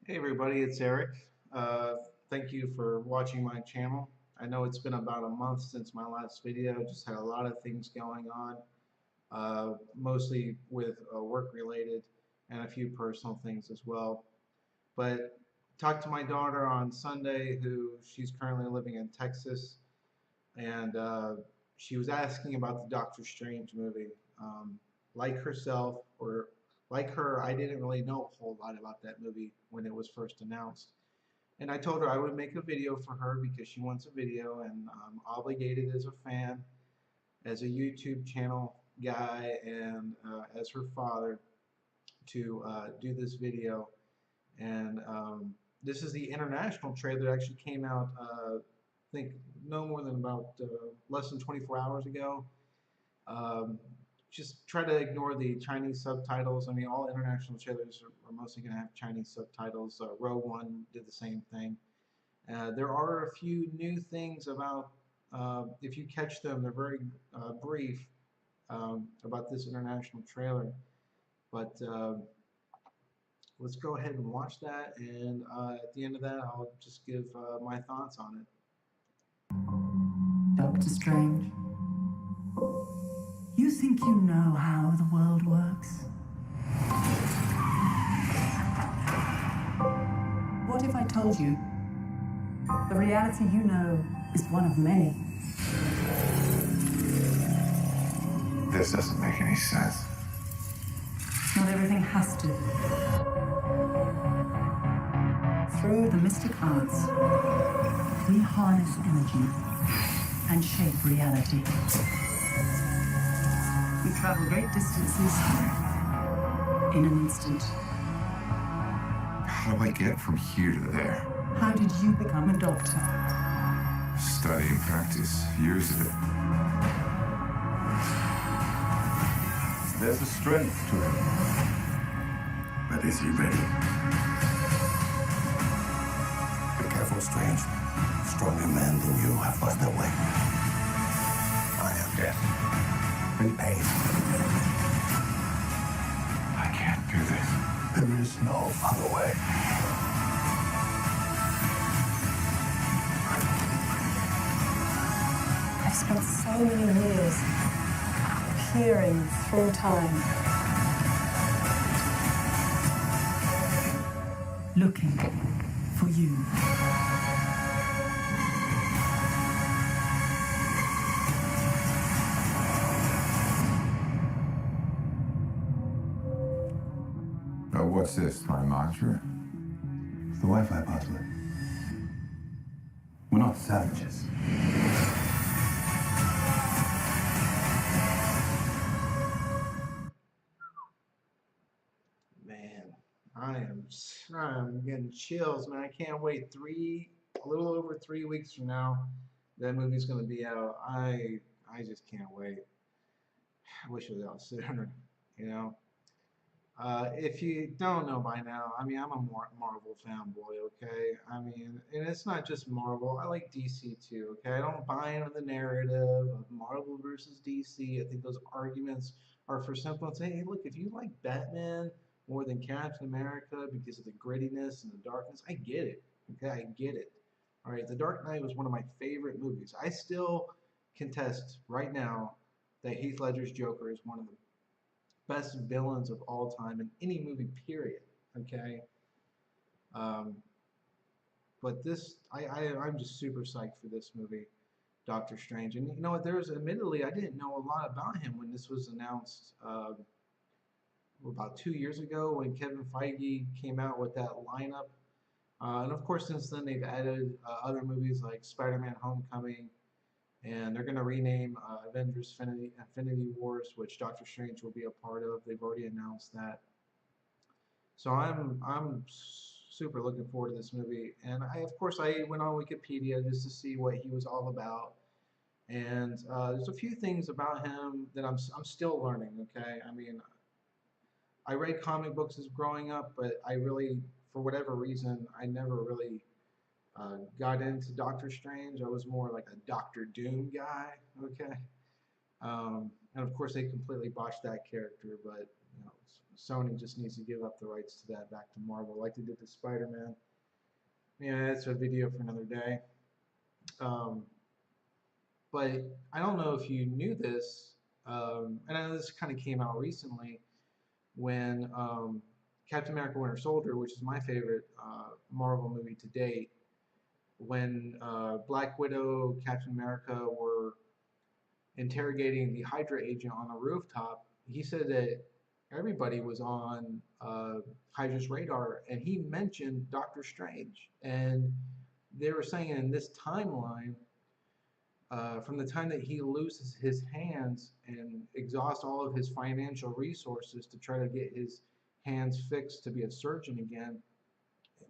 Hey everybody, it's Eric. Thank you for watching my channel. I know it's been about a month since my last video. Just had a lot of things going on, mostly with work related and a few personal things as well. But talked to my daughter on Sunday, who she's currently living in Texas, and she was asking about the Doctor Strange movie. Like herself, or like her, I didn't really know a whole lot about that movie when it was first announced. And I told her I would make a video for her because she wants a video, and I'm obligated as a fan, as a YouTube channel guy, and as her father to do this video. And this is the international trailer that actually came out, I think, no more than about less than 24 hours ago. Um, just try to ignore the Chinese subtitles. I mean, all international trailers are mostly going to have Chinese subtitles. Rogue One did the same thing. There are a few new things about, if you catch them, they're very brief about this international trailer. But let's go ahead and watch that, and at the end of that, I'll just give my thoughts on it. Doctor Strange, you think you know how the world works? What if I told you the reality you know is one of many? This doesn't make any sense. Not everything has to. Through the mystic arts, we harness energy and shape reality. We travel great distances in an instant. How do I get from here to there? How did you become a doctor? Study and practice, years of it. There's a strength to him. But is he ready? Be careful, Strange. Stronger men than you have lost their way. I am death. And pain. I can't do this. There is no other way. I've spent so many years peering through time, looking for you. What's this, my mantra? It's the Wi-Fi password. We're not savages. Man, I'm getting chills, man. I can't wait. A little over 3 weeks from now, that movie's gonna be out. I just can't wait. I wish it was out sooner, you know. If you don't know by now, I mean, I'm a Marvel fanboy, okay? I mean, and it's not just Marvel. I like DC too, okay? I don't buy into the narrative of Marvel versus DC. I think those arguments are for simple and say, hey, look, if you like Batman more than Captain America because of the grittiness and the darkness, I get it, okay? I get it. All right, The Dark Knight was one of my favorite movies. I still contest right now that Heath Ledger's Joker is one of the best villains of all time in any movie, period. Okay. Um, but this, I'm just super psyched for this movie, Doctor Strange. And you know what? Admittedly, I didn't know a lot about him when this was announced about 2 years ago when Kevin Feige came out with that lineup. And of course, since then, they've added other movies like Spider Man Homecoming, and they're going to rename Avengers Infinity Wars, which Doctor Strange will be a part of. They've already announced that. So I'm super looking forward to this movie. And of course I went on Wikipedia just to see what he was all about. And there's a few things about him that I'm still learning. Okay, I mean, I read comic books as growing up, but I really, for whatever reason, I never really got into Doctor Strange. I was more like a Doctor Doom guy. Okay. And of course, they completely botched that character, but you know, Sony just needs to give up the rights to that back to Marvel, like they did to Spider-Man. Yeah, that's a video for another day. Um, but I don't know if you knew this, and I know this kind of came out recently when Captain America: Winter Soldier, which is my favorite Marvel movie to date, when Black Widow, Captain America were interrogating the Hydra agent on a rooftop, he said that everybody was on Hydra's radar, and he mentioned Doctor Strange. And they were saying in this timeline, from the time that he loses his hands and exhausts all of his financial resources to try to get his hands fixed to be a surgeon again,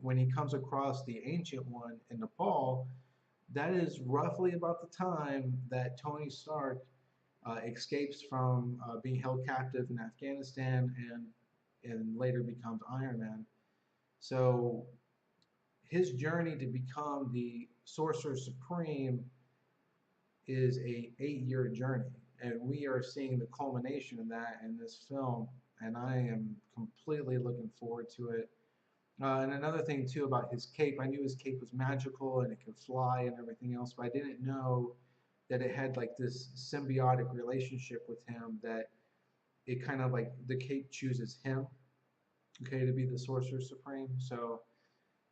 when he comes across the Ancient One in Nepal, that is roughly about the time that Tony Stark escapes from being held captive in Afghanistan and later becomes Iron Man. So his journey to become the Sorcerer Supreme is a 8-year journey, and we are seeing the culmination of that in this film, and I am completely looking forward to it. And another thing too about his cape, I knew his cape was magical and it could fly and everything else, but I didn't know that it had like this symbiotic relationship with him, that it kind of like the cape chooses him, okay, to be the Sorcerer Supreme. So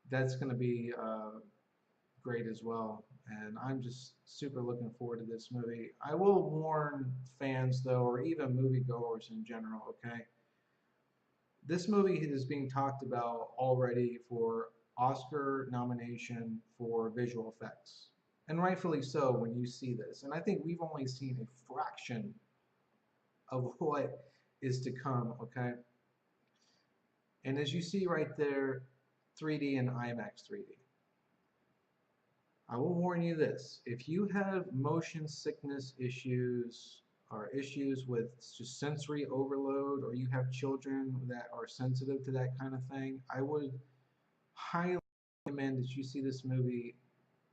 that's going to be great as well. And I'm just super looking forward to this movie. I will warn fans though, or even moviegoers in general, okay? This movie is being talked about already for Oscar nomination for visual effects. And rightfully so when you see this. And I think we've only seen a fraction of what is to come, okay? And as you see right there, 3D and IMAX 3D. I will warn you this, if you have motion sickness issues or issues with just sensory overload, or you have children that are sensitive to that kind of thing, I would highly recommend that you see this movie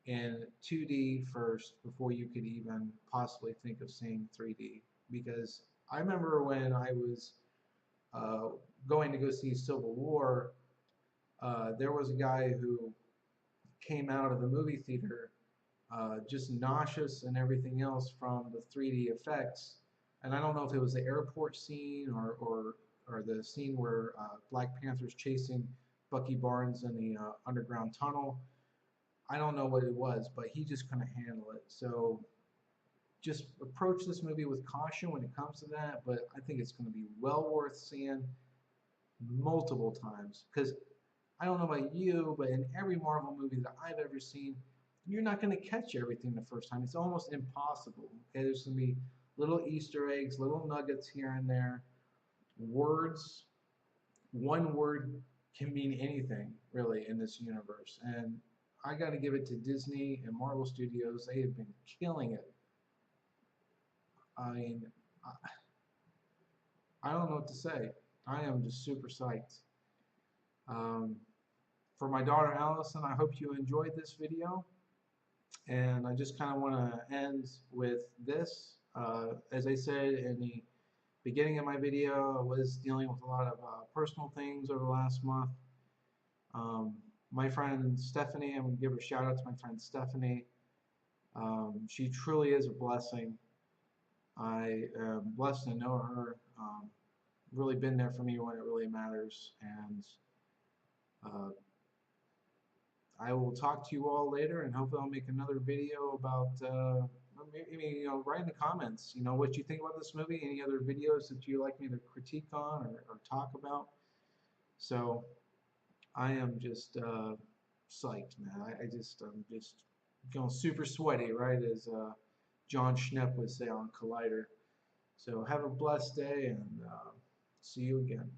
in 2D first before you could even possibly think of seeing 3D. Because I remember when I was going to go see Civil War, there was a guy who came out of the movie theater just nauseous and everything else from the 3D effects. And I don't know if it was the airport scene or the scene where Black Panther's chasing Bucky Barnes in the underground tunnel. I don't know what it was, but he just couldn't handle it. So just approach this movie with caution when it comes to that, but I think it's going to be well worth seeing multiple times, because I don't know about you, but in every Marvel movie that I've ever seen, you're not going to catch everything the first time. It's almost impossible. Okay, there's going to be little Easter eggs, little nuggets here and there, words. One word can mean anything really in this universe, and I got to give it to Disney and Marvel Studios. They have been killing it. I mean, I don't know what to say. I am just super psyched. Um, for my daughter Allison, I hope you enjoyed this video. And I just kind of want to end with this. As I said in the beginning of my video, I was dealing with a lot of personal things over the last month. My friend Stephanie, I'm going to give a shout out to my friend Stephanie. She truly is a blessing. I am blessed to know her. Really been there for me when it really matters. And I will talk to you all later, and hopefully I'll make another video about maybe write in the comments what you think about this movie, any other videos that you like me to critique on or talk about. So I am just psyched, man. I'm just feeling super sweaty, right, as John Schnepp would say on Collider. So have a blessed day, and see you again.